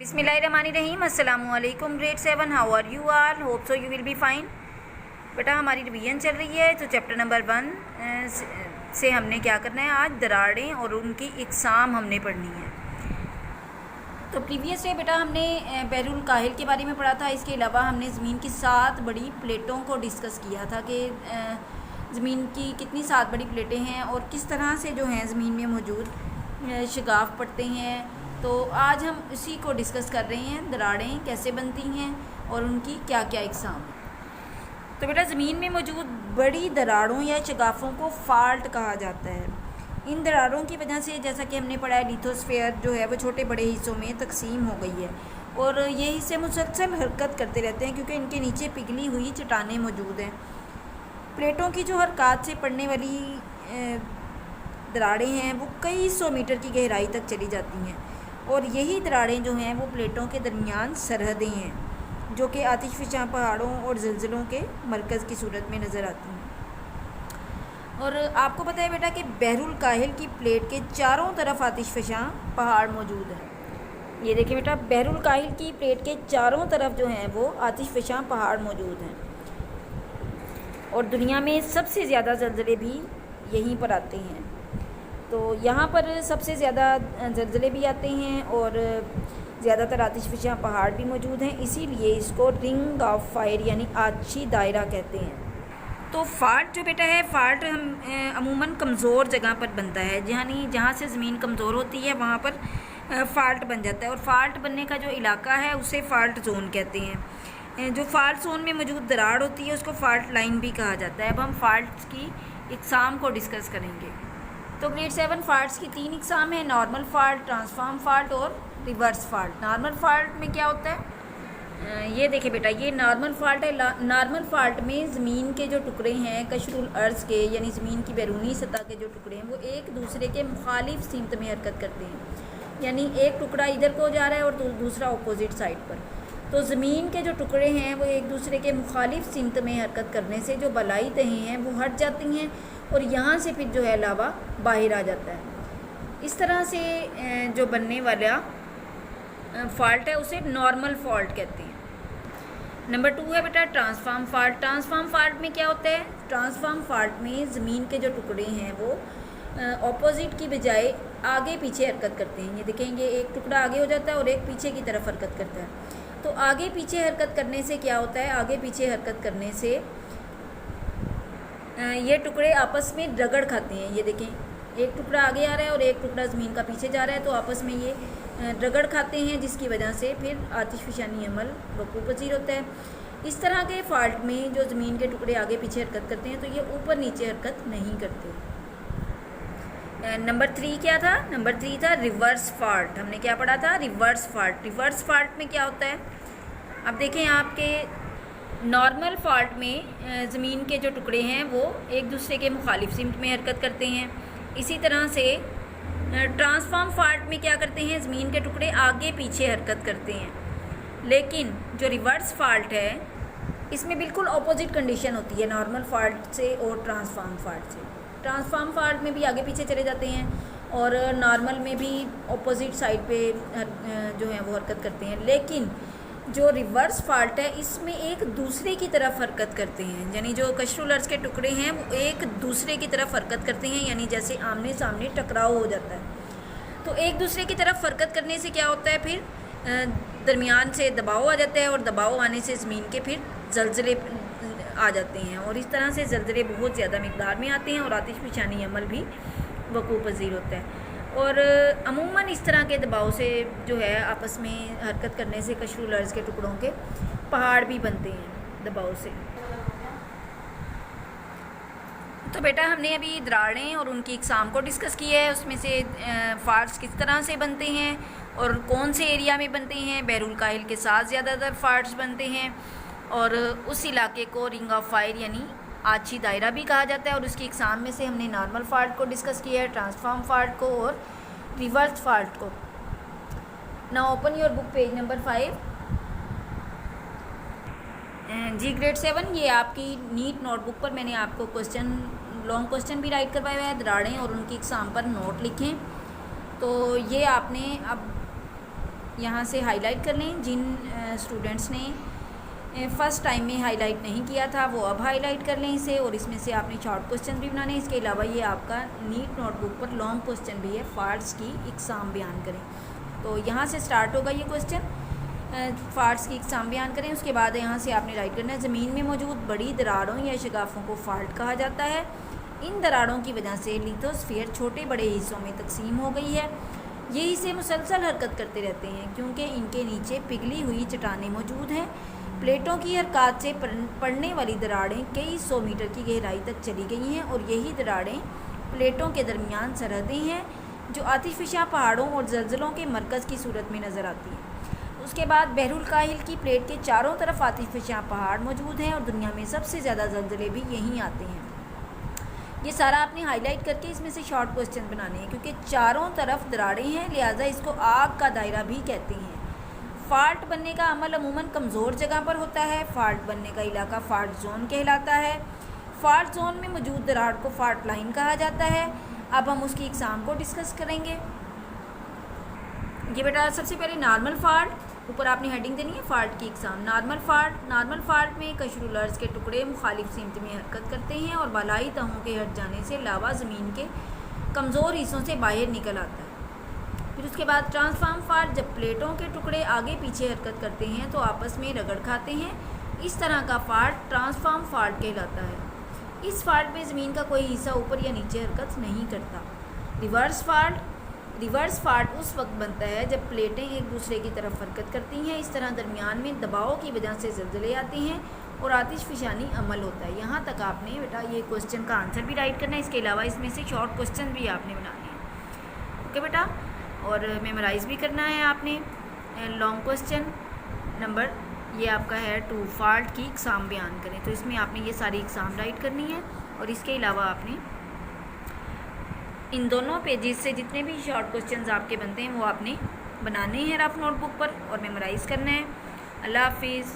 बिस्मिल्लाहिर्रहमानिर्रहीम। अस्सलामुअलैकुम grade 7, how are you are? Hope so you will be fine. बेटा हमारी रिवीजन चल रही है, तो चैप्टर नंबर 1 से हमने क्या करना है, आज दरारें और उनकी इकसाम हमने पढ़नी है। तो प्रीवियस डे बेटा हमने बहरुल काहिल के बारे में पढ़ा था। इसके अलावा हमने ज़मीन की 7 बड़ी प्लेटों को डिस्कस किया था कि ज़मीन की कितनी 7 बड़ी प्लेटें हैं और किस तरह से जो हैं ज़मीन में मौजूद शगाफ पड़ते हैं। तो आज हम इसी को डिस्कस कर रहे हैं, दरारें कैसे बनती हैं और उनकी क्या क्या इकसाम है। तो बेटा ज़मीन में मौजूद बड़ी दरारों या शगाफों को फ़ाल्ट कहा जाता है। इन दरारों की वजह से, जैसा कि हमने पढ़ा है, लिथोस्फीयर जो है वो छोटे बड़े हिस्सों में तकसीम हो गई है और ये हिस्से मुसलसल हरकत करते रहते हैं क्योंकि इनके नीचे पिघली हुई चट्टानें मौजूद हैं। प्लेटों की जो हरकत से पड़ने वाली दरारें हैं वो कई 100 मीटर की गहराई तक चली जाती हैं और यही दरारें जो हैं वो प्लेटों के दरमियान सरहदें हैं जो कि आतिशफ़शां पहाड़ों और ज़लज़लों के मरकज़ की सूरत में नज़र आती हैं। और आपको पता है बेटा कि बहरुल काहिल की प्लेट के चारों तरफ आतिशफ़शां पहाड़ मौजूद हैं। ये देखिए बेटा, बहरुल काहिल की प्लेट के चारों तरफ जो हैं वो आतिशफ़शां पहाड़ मौजूद हैं और दुनिया में सबसे ज़्यादा ज़लज़ले भी यहीं पर आते हैं। तो यहाँ पर सबसे ज़्यादा ज़लज़ले भी आते हैं और ज़्यादातर आतिशफ़शां पहाड़ भी मौजूद हैं, इसीलिए इसको रिंग ऑफ फायर यानी आछी दायरा कहते हैं। तो फ़ाल्ट जो बेटा है, फ़ाल्ट हम अमूमन कमज़ोर जगह पर बनता है, यानी जहाँ से ज़मीन कमज़ोर होती है वहाँ पर फ़ाल्ट बन जाता है और फ़ाल्ट बनने का जो इलाका है उसे फ़ाल्ट ज़ोन कहते हैं। जो फ़ाल्ट ज़ोन में मौजूद दरार होती है उसको फ़ाल्ट लाइन भी कहा जाता है। अब हम फ़ाल्ट की इकसाम को डिस्कस करेंगे। तो ग्रेड 7 फ़ाल्ट्स की 3 इकसाम है, नॉर्मल फ़ाल्ट, ट्रांसफॉर्म फ़ाल्ट और रिवर्स फ़ाल्ट। नॉर्मल फ़ाल्ट में क्या होता है, ये देखिए बेटा, ये नॉर्मल फ़ाल्ट है। नॉर्मल फ़ाल्ट में ज़मीन के जो टुकड़े हैं कशरुल अर्ज़ के, यानी ज़मीन की बैरूनी सतह के जो टुकड़े हैं वो एक दूसरे के मुखालिफ सिमत में हरकत करते हैं, यानी एक टुकड़ा इधर को जा रहा है और दूसरा अपोजिट साइड पर। तो ज़मीन के जो टुकड़े हैं वो एक दूसरे के मुखालिफ सिमत में हरकत करने से जो बलाई तहें हैं वो हट जाती हैं और यहाँ से फिर जो है लावा बाहर आ जाता है। इस तरह से जो बनने वाला फ़ाल्ट है उसे नॉर्मल फ़ाल्ट कहते हैं। नंबर 2 है बेटा ट्रांसफॉर्म फ़ाल्ट। ट्रांसफॉर्म फ़ाल्ट में क्या होता है, ट्रांसफॉर्म फ़ाल्ट में ज़मीन के जो टुकड़े हैं वो ऑपोजिट की बजाय आगे पीछे हरकत करते हैं। ये देखेंगे, एक टुकड़ा आगे हो जाता है और एक पीछे की तरफ हरकत करता है। तो आगे पीछे हरकत करने से क्या होता है, आगे पीछे हरकत करने से ये टुकड़े आपस में रगड़ खाते हैं। ये देखें, एक टुकड़ा आगे आ रहा है और एक टुकड़ा ज़मीन का पीछे जा रहा है, तो आपस में ये रगड़ खाते हैं जिसकी वजह से फिर आतिशफ़शानी अमल वक़ूअ पज़ीर होता है। इस तरह के फ़ाल्ट में जो ज़मीन के टुकड़े आगे पीछे हरकत करते हैं तो ये ऊपर नीचे हरकत नहीं करते। नंबर 3 क्या था, नंबर 3 था रिवर्स फ़ाल्ट। हमने क्या पढ़ा था, रिवर्स फ़ाल्ट। रिवर्स फ़ाल्ट में क्या होता है, अब देखें, आपके नॉर्मल फ़ाल्ट में ज़मीन के जो टुकड़े हैं वो एक दूसरे के मुखालिफ सिमत में हरकत करते हैं। इसी तरह से ट्रांसफॉर्म फ़ाल्ट में क्या करते हैं, ज़मीन के टुकड़े आगे पीछे हरकत करते हैं। लेकिन जो रिवर्स फ़ाल्ट है इसमें बिल्कुल अपोजिट कंडीशन होती है नॉर्मल फ़ाल्ट से और ट्रांसफॉर्म फ़ाल्ट से। ट्रांसफॉर्म फ़ाल्ट में भी आगे पीछे चले जाते हैं और नॉर्मल में भी अपोजिट साइड पे जो है वो हरकत करते हैं। लेकिन जो रिवर्स फ़ाल्ट है इसमें एक दूसरे की तरफ हरकत करते हैं, यानी जो कशरुल अर्ज़ के टुकड़े हैं वो एक दूसरे की तरफ हरकत करते हैं, यानी जैसे आमने सामने टकराव हो जाता है। तो एक दूसरे की तरफ हरकत करने से क्या होता है, फिर दरमियान से दबाव आ जाता है और दबाव आने से ज़मीन के फिर ज़लज़ले आ जाते हैं और इस तरह से ज़लज़ले बहुत ज़्यादा मिक़दार में आते हैं और आतिशफ़शानी अमल भी वक़ूअ पज़ीर होता है। और अमूमन इस तरह के दबाव से जो है आपस में हरकत करने से कशरुल अर्ज़ के टुकड़ों के पहाड़ भी बनते हैं दबाव से। तो बेटा हमने अभी दरारें और उनकी इकसाम को डिस्कस किया है, उसमें से फ़ाल्ट्स किस तरह से बनते हैं और कौन से एरिया में बनते हैं। बहरुल काहिल के साथ ज़्यादातर फ़ाल्ट्स बनते हैं और उस इलाके को रिंग ऑफ फायर यानी आछी दायरा भी कहा जाता है। और उसकी इकसाम में से हमने नॉर्मल फ़ाल्ट को डिस्कस किया है, ट्रांसफॉर्म फ़ाल्ट को और रिवर्स फ़ाल्ट को। Now open your book page number 5। जी ग्रेड 7, ये आपकी नीट नोटबुक पर मैंने आपको लॉन्ग क्वेश्चन भी राइट करवाया हुआ है। दरारें और उनकी इकसाम पर नोट लिखें। तो ये आपने अब यहाँ से हाईलाइट कर लें। जिन स्टूडेंट्स ने फ़र्स्ट टाइम में हाईलाइट नहीं किया था वो अब हाईलाइट कर लें इसे, और इसमें से आपने शॉर्ट क्वेश्चन भी बनाने हैं। इसके अलावा ये आपका नीट नोटबुक पर लॉन्ग क्वेश्चन भी है, फार्ट्स की इकसाम बयान करें। तो यहाँ से स्टार्ट होगा ये क्वेश्चन, फाल्ट्स की इकसाम बयान करें। उसके बाद यहाँ से आपने राइट करना है, ज़मीन में मौजूद बड़ी दरारों या शगाफ़ों को फाल्ट कहा जाता है। इन दरारों की वजह से लिथोस्फीयर छोटे बड़े हिस्सों में तकसीम हो गई है। ये हिस्से मुसलसल हरकत करते रहते हैं क्योंकि इनके नीचे पिघली हुई चट्टानें मौजूद हैं। प्लेटों की हरकत से पड़ने वाली दरारें कई 100 मीटर की गहराई तक चली गई हैं, और यही दरारें प्लेटों के दरमियान सरहदें हैं जो आतिशफशा पहाड़ों और ज़लज़लों के मरकज़ की सूरत में नज़र आती हैं। उसके बाद बहरुल काहिल की प्लेट के चारों तरफ आतिशफशा पहाड़ मौजूद हैं, और दुनिया में सबसे ज़्यादा ज़लज़ले भी यहीं आते हैं। ये सारा आपने हाईलाइट करके इसमें से शॉर्ट क्वेश्चन बनाने हैं, क्योंकि चारों तरफ दरारें हैं, लिहाजा इसको आग का दायरा भी कहते हैं। फ़ाल्ट बनने का अमल अमूमन कमज़ोर जगह पर होता है। फ़ाल्ट बनने का इलाका फ़ाल्ट जोन कहलाता है। फ़ाल्ट जोन में मौजूद दरार को फ़ाल्ट लाइन कहा जाता है। अब हम उसकी इकसाम को डिस्कस करेंगे। ये बेटा सबसे पहले नॉर्मल फ़ाल्ट, ऊपर आपने हेडिंग देनी है फ़ाल्ट की इकसाम। नॉर्मल फ़ाल्ट में कशरुल अर्ज़ के टुकड़े मुखालिफ सिमत में हरकत करते हैं और बालाई तहों के हट जाने से लावा ज़मीन के कमज़ोर हिस्सों से बाहर निकल आता है। फिर उसके बाद ट्रांसफॉर्म फ़ाल्ट, जब प्लेटों के टुकड़े आगे पीछे हरकत करते हैं तो आपस में रगड़ खाते हैं। इस तरह का फ़ाल्ट ट्रांसफॉर्म फ़ाल्ट कहलाता है। इस फ़ाल्ट में ज़मीन का कोई हिस्सा ऊपर या नीचे हरकत नहीं करता। रिवर्स फ़ाल्ट उस वक्त बनता है जब प्लेटें एक दूसरे की तरफ हरकत करती हैं। इस तरह दरमियान में दबाव की वजह से ज़लज़ले आते हैं और आतिशफशानी अमल होता है। यहाँ तक आपने बेटा ये क्वेश्चन का आंसर भी राइट करना है। इसके अलावा इसमें से शॉर्ट क्वेश्चन भी आपने बनाने हैं, ओके बेटा, और मेमोराइज़ भी करना है आपने। लॉन्ग क्वेश्चन नंबर ये आपका है 2, फ़ाल्ट की इकसाम बयान करें। तो इसमें आपने ये सारी इकसाम राइट करनी है, और इसके अलावा आपने इन दोनों पेजेस से जितने भी शॉर्ट क्वेश्चंस आपके बनते हैं वो आपने बनाने हैं रफ नोटबुक पर और मेमोराइज़ करना है। अल्लाह हाफिज़।